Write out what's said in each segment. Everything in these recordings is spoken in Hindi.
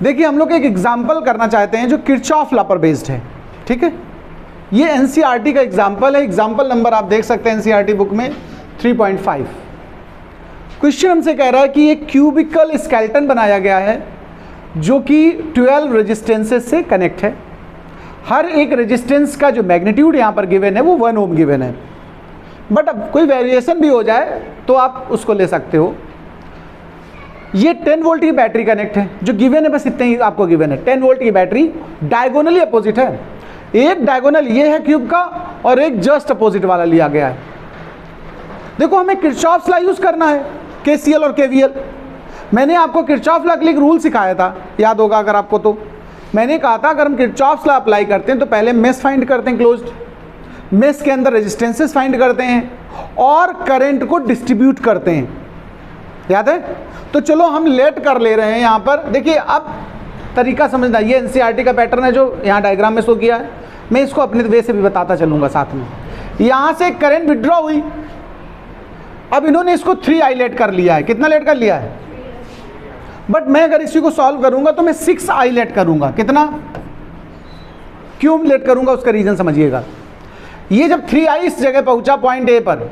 देखिए हम लोग एक एग्जाम्पल करना चाहते हैं जो किरचॉफ लॉ पर बेस्ड है, ठीक है। ये एनसीईआरटी का एग्जाम्पल है, एग्जाम्पल नंबर आप देख सकते हैं एनसीईआरटी बुक में 3.5। क्वेश्चन हमसे कह रहा है कि एक क्यूबिकल स्केलेटन बनाया गया है जो कि 12 रेजिस्टेंसेस से कनेक्ट है। हर एक रेजिस्टेंस का जो मैग्नीट्यूड यहाँ पर गिवन है वो 1 ओम गिवन है, बट अब कोई वेरिएशन भी हो जाए तो आप उसको ले सकते हो। ये 10 वोल्ट की बैटरी कनेक्ट है, जो गिवन है बस इतने ही आपको गिवन है। 10 वोल्ट की बैटरी डायगोनली अपोजिट है, एक डायगोनल ये है क्यूब का और एक जस्ट अपोजिट वाला लिया गया है। देखो हमें किरचॉफ्स लॉ यूज करना है, केसीएल और केवीएल। मैंने आपको किरचॉफ लॉ के लिए एक रूल सिखाया था, याद होगा अगर आपको, तो मैंने कहा था अगर हम किरचॉफ्स लॉ अप्लाई करते हैं तो पहले मेश फाइंड करते हैं, क्लोज्ड मेश के अंदर रेजिस्टेंसेस फाइंड करते हैं और करंट को डिस्ट्रीब्यूट करते हैं, याद है। तो चलो हम लेट कर ले रहे हैं यहाँ पर। देखिए अब तरीका समझना, ये एनसीईआरटी का पैटर्न है जो यहाँ डायग्राम में शो किया है, मैं इसको अपने वे से भी बताता चलूँगा साथ में। यहाँ से करंट विड्रॉ हुई, अब इन्होंने इसको 3i लेट कर लिया है। कितना लेट कर लिया है? बट मैं अगर इसी को सॉल्व करूंगा तो मैं 6i लेट करूंगा। कितना? क्यों लेट करूंगा उसका रीजन समझिएगा। ये जब 3i इस जगह पहुंचा पॉइंट ए पर,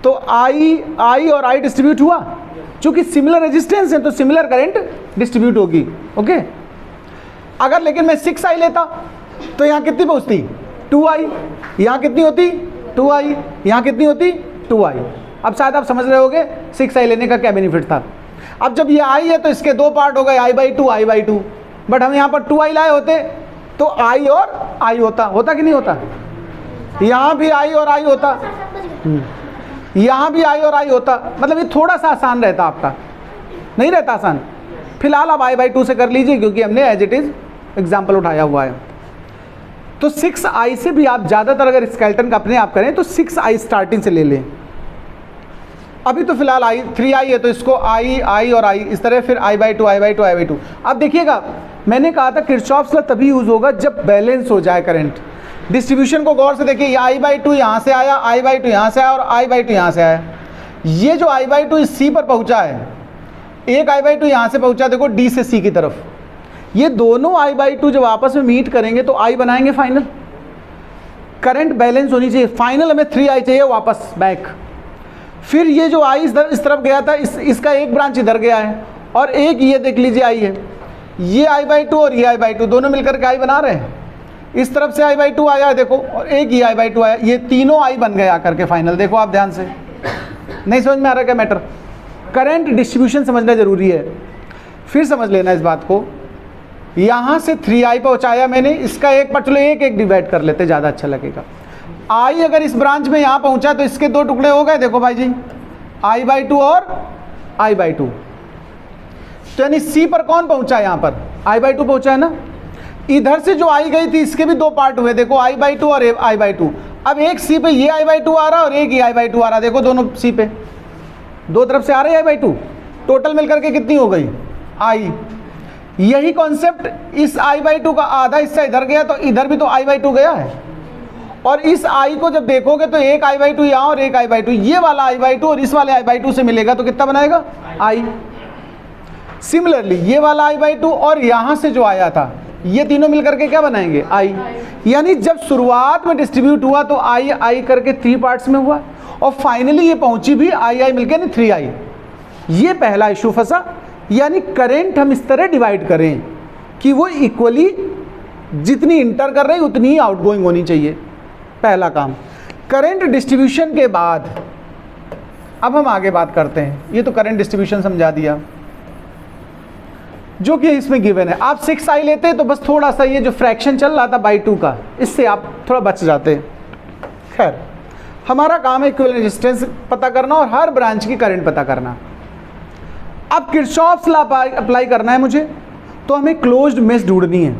तो i और i डिस्ट्रीब्यूट हुआ, चूंकि सिमिलर रेजिस्टेंस है तो सिमिलर करंट डिस्ट्रीब्यूट होगी, ओके। अगर लेकिन मैं 6i लेता तो यहाँ कितनी पहुंचती? 2i। यहाँ कितनी होती? 2i। यहाँ कितनी होती? 2i। अब शायद आप समझ रहे होगे 6i लेने का क्या बेनिफिट था। अब जब ये i है तो इसके दो पार्ट हो गए, i/2 बट हम यहाँ पर 2i लाए होते तो i और i होता कि नहीं होता? यहाँ भी i और i होता, यहाँ भी i और i होता। मतलब ये थोड़ा सा आसान रहता, आपका नहीं रहता आसान। फिलहाल आप i/2 से कर लीजिए क्योंकि हमने एज इट इज एग्जाम्पल उठाया हुआ है। तो 6i से भी आप ज़्यादातर अगर स्केलेटन का अपने आप करें तो 6i स्टार्टिंग से ले लें। अभी तो फिलहाल 3i है तो इसको i और i इस तरह, फिर i/2 अब देखिएगा मैंने कहा था किरचॉफ्स लॉ तभी यूज होगा जब बैलेंस हो जाए करंट। डिस्ट्रीब्यूशन को गौर से देखिए, i/2 यहाँ से आया, i/2 यहाँ से आया और i/2 यहाँ से आया। ये जो i/2 इस c पर पहुँचा है, एक i/2 यहाँ से पहुँचा देखो d से c की तरफ, ये दोनों i/2 जब आपस में मीट करेंगे तो i बनाएंगे फाइनल। करंट बैलेंस होनी चाहिए, फाइनल हमें 3i चाहिए वापस बैक। फिर ये जो i इस तरफ गया था, इसका एक ब्रांच इधर गया है और एक ये देख लीजिए i है, ये i/2 और ये i/2 दोनों मिलकर के i बना रहे हैं। इस तरफ से i/2 आया है देखो, और एक ये i/2 आया, ये तीनों i बन गए आकर के फाइनल। देखो आप ध्यान से, नहीं समझ में आ रहा क्या मैटर? करंट डिस्ट्रीब्यूशन समझना जरूरी है। फिर समझ लेना इस बात को, यहाँ से 3i पहुँचाया मैंने, इसका एक पर चलो एक डिवाइड कर लेते, ज़्यादा अच्छा लगेगा। i अगर इस ब्रांच में यहाँ पहुँचा तो इसके दो टुकड़े हो गए, देखो भाई जी, i/2 और i/2। तो यानी c पर कौन पहुँचा है? यहाँ पर i/2 पहुँचा है ना। इधर से जो i गई थी इसके भी दो पार्ट हुए, देखो i/2 और i/2। अब एक c पे ये i/2 आ रहा है और एक ये i/2 आ रहा है, देखो दोनों c पे दो तरफ से आ रहे हैं i/2, टोटल मिलकर के कितनी हो गई? i। यही कॉन्सेप्ट, इस i/2 का आधा हिस्सा इधर गया तो इधर भी तो i/2 गया है, और इस i को जब देखोगे तो एक i/2 यहाँ और एक i/2, ये वाला i/2 और इस वाले i/2 से मिलेगा तो कितना बनाएगा? i। सिमिलरली ये वाला i/2 और यहाँ से जो आया था, ये तीनों मिलकर के क्या बनाएंगे? i। यानी जब शुरुआत में डिस्ट्रीब्यूट हुआ तो i करके 3 पार्ट्स में हुआ और फाइनली ये पहुंची भी i मिलकर नहीं 3i। ये पहला इशू फंसा। यानी करंट हम इस तरह डिवाइड करें कि वो इक्वली जितनी इंटर कर रही उतनी ही आउटगोइंग होनी चाहिए, पहला काम। करंट डिस्ट्रीब्यूशन के बाद अब हम आगे बात करते हैं। ये तो करंट डिस्ट्रीब्यूशन समझा दिया जो कि इसमें गिवन है। आप 6i लेते तो बस थोड़ा सा ये जो फ्रैक्शन चल रहा था by2 का, इससे आप थोड़ा बच जाते। खैर हमारा काम है इक्विवेलेंट रेजिस्टेंस पता करना और हर ब्रांच की करंट पता करना। अब किरचॉफ्स लॉ अप्लाई करना है मुझे, तो हमें क्लोज्ड मेश ढूंढनी है।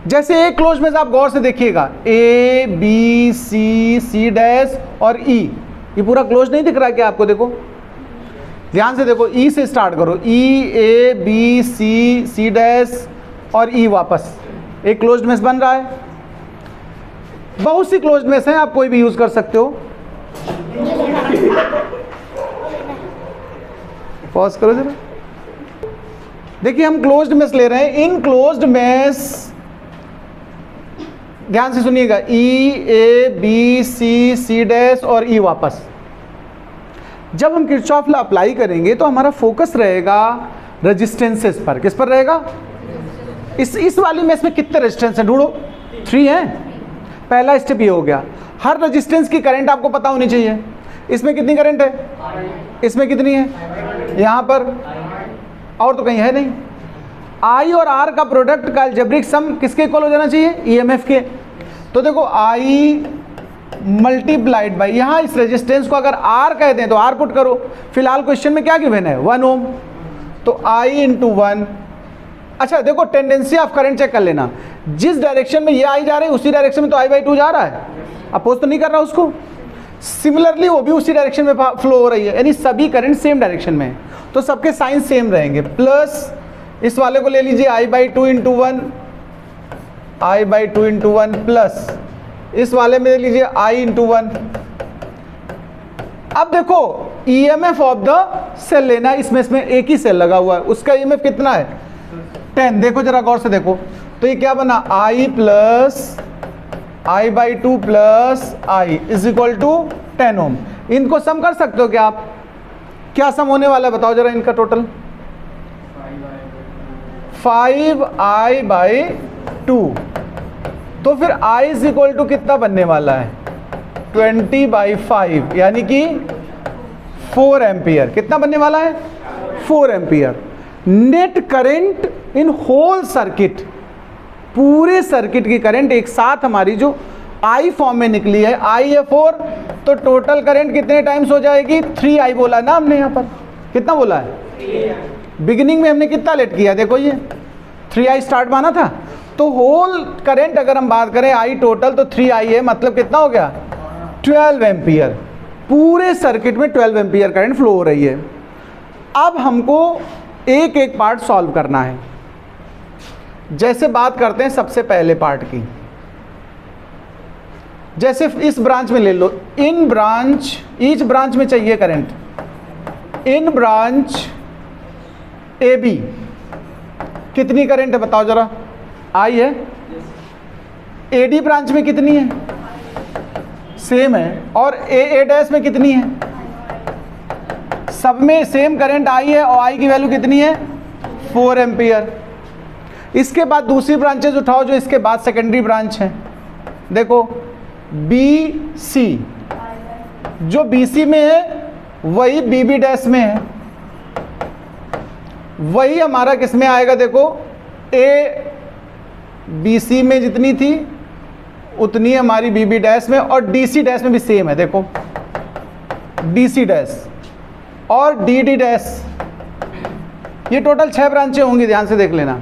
जैसे एक क्लोज्ड मेश आप गौर से देखिएगा, A B C डैश और E, ये पूरा क्लोज नहीं दिख रहा है क्या आपको? देखो ध्यान से देखो, E से स्टार्ट करो, E A B C dash और E वापस, एक क्लोज्ड मेश बन रहा है। बहुत सी क्लोज्ड मेश हैं, आप कोई भी यूज कर सकते हो। पॉज करो जरा, देखिए हम क्लोज्ड मेश ले रहे हैं, इन क्लोज्ड मेश ध्यान से सुनिएगा, ई A B C C dash और ई वापस। जब हम किरचॉफ लॉ अप्लाई करेंगे तो हमारा फोकस रहेगा रेजिस्टेंसेस पर। किस पर रहेगा? इस वाली मेश में कितने रेजिस्टेंस हैं ढूंढो, 3 हैं। पहला स्टेप ये हो गया। हर रेजिस्टेंस की करंट आपको पता होनी चाहिए। इसमें कितनी करंट है? इसमें कितनी है? यहाँ पर, और तो कहीं है नहीं। आई और आर का प्रोडक्ट का अलजेब्रिक सम किसके इक्वल हो जाना चाहिए? ईएमएफ के। तो देखो आई मल्टीप्लाइड बाई, यहाँ इस रेजिस्टेंस को अगर आर कहते हैं तो आर पुट करो। फिलहाल क्वेश्चन में क्या गिवन है? 1 ओम, तो आई इंटू 1। अच्छा देखो टेंडेंसी ऑफ करंट चेक कर लेना, जिस डायरेक्शन में ये आई जा रही है उसी डायरेक्शन में तो आई बाई 2 जा रहा है, अपोज तो नहीं कर रहा उसको। सिमिलरली वो भी उसी डायरेक्शन में फ्लो हो रही है, यानी सभी करंट सेम डायरेक्शन में है, तो सबके साइन सेम रहेंगे। प्लस इस वाले को ले लीजिए I by 2 into 1, I by 2 into 1, plus इस वाले में ले लीजिए आई इंटू 1। अब देखो ईएमएफ ऑफ द सेल लेना, इसमें एक ही सेल लगा हुआ है, उसका ईएमएफ कितना है? 10। देखो जरा गौर से देखो, तो ये क्या बना? I plus I by 2 plus I is equal to 10 ohm. इनको सम कर सकते हो क्या आप? क्या सम होने वाला है बताओ जरा इनका टोटल? 5i by 2। तो फिर i इज इक्वल टू कितना बनने वाला है? 20/5, यानी कि 4 एम्पियर। कितना बनने वाला है? 4 ampere. Net current in whole circuit, पूरे सर्किट की करंट एक साथ हमारी जो आई फॉर्म में निकली है, आई है 4, तो टोटल करंट कितने टाइम्स हो जाएगी? 3i बोला ना हमने यहाँ पर। कितना बोला है? बिगिनिंग में हमने कितना लेट किया? देखो ये 3i स्टार्ट माना था, तो होल करंट अगर हम बात करें आई टोटल तो 3i है, मतलब कितना हो गया? 12 एम्पियर। पूरे सर्किट में 12 एम्पियर करंट फ्लो हो रही है। अब हमको एक एक पार्ट सॉल्व करना है। जैसे बात करते हैं सबसे पहले पार्ट की, जैसे इस ब्रांच में ले लो, इन ब्रांच, ईच ब्रांच में चाहिए current. In branch A B कितनी करंट है बताओ जरा? आई है। एडी ब्रांच में कितनी है? सेम है। और ए डैश में कितनी है? सब में सेम करंट आई है, और आई की वैल्यू कितनी है? 4 एम्पियर। इसके बाद दूसरी ब्रांचेज उठाओ जो इसके बाद सेकेंडरी ब्रांच है। देखो बी सी, जो बी सी में है वही बी बी डैश में है, वही हमारा किस में आएगा? देखो ए बी सी में जितनी थी उतनी हमारी बी बी डैश में, और डी सी डैश में भी सेम है। देखो डी सी डैश और डी डी डैश, ये टोटल 6 ब्रांचें होंगी, ध्यान से देख लेना।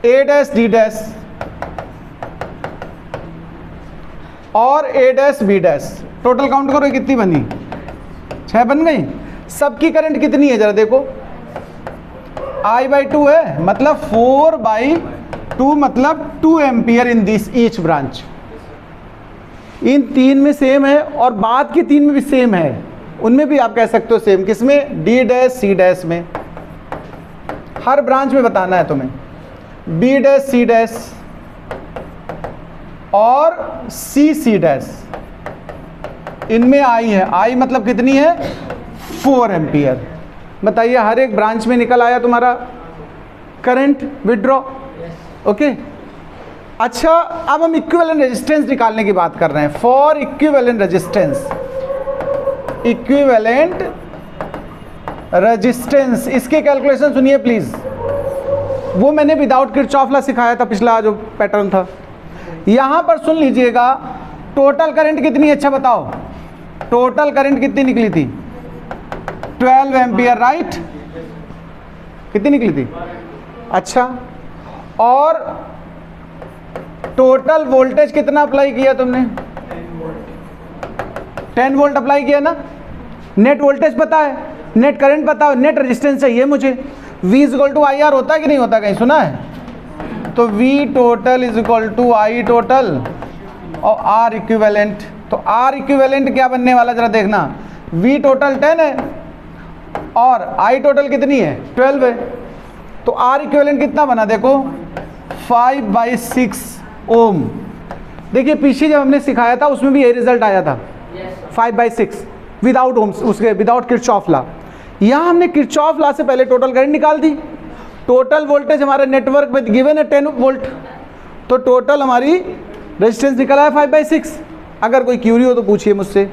ए डैश डी डैश और A dash B dash, total count करो कितनी बनी? 6 बन गई। सबकी करंट कितनी है जरा देखो? आई बाई 2 है, मतलब 4/2, मतलब 2 ampere in this each branch. इन 3 में सेम है और बाद की 3 में भी सेम है, उनमें भी आप कह सकते हो सेम। किसमें? डी डैश सी डैश में। हर ब्रांच में बताना है तुम्हें। बी डैश सी डैश और सी सी डैश, इनमें आई है। आई मतलब कितनी है? 4 एम्पियर। बताइए हर एक ब्रांच में निकल आया तुम्हारा करंट विड्रॉ। ओके। अच्छा अब हम इक्विवेलेंट रेजिस्टेंस निकालने की बात कर रहे हैं। For equivalent resistance, equivalent resistance, इसके कैलकुलेशन सुनिए प्लीज। वो मैंने विदाउट किरचॉफ लॉ सिखाया था, पिछला जो पैटर्न था। यहां पर सुन लीजिएगा, टोटल करंट कितनी? अच्छा बताओ, टोटल करंट कितनी निकली थी? 12 एम्पियर, राइट? कितनी निकली थी? अच्छा, और टोटल वोल्टेज कितना अप्लाई किया तुमने? 10 वोल्ट अप्लाई किया ना। नेट वोल्टेज पता है, नेट करंट बताओ, नेट रेजिस्टेंस चाहिए मुझे। V equal to I R होता है कि नहीं होता? कहीं सुना है? तो V total is equal to I total और R इक्विवेलेंट। तो R इक्विवेलेंट क्या बनने वाला जरा देखना। V टोटल 10 है और I टोटल कितनी है? 12 है। तो आर इक्विवेलेंट कितना बना देखो 5/6 ओम। देखिए पीछे जब हमने सिखाया था उसमें भी यही रिजल्ट आया था 5/6 विदाउट ओम्स, उसके विदाउट किरचॉफ लॉ। यहाँ हमने किरचॉफ लॉ से पहले टोटल करंट निकाल दी। टोटल वोल्टेज हमारे नेटवर्क में गिवन है 10 वोल्ट, तो टोटल हमारी रेजिस्टेंस निकला है 5/6। अगर कोई क्यूरी हो तो पूछिए मुझसे।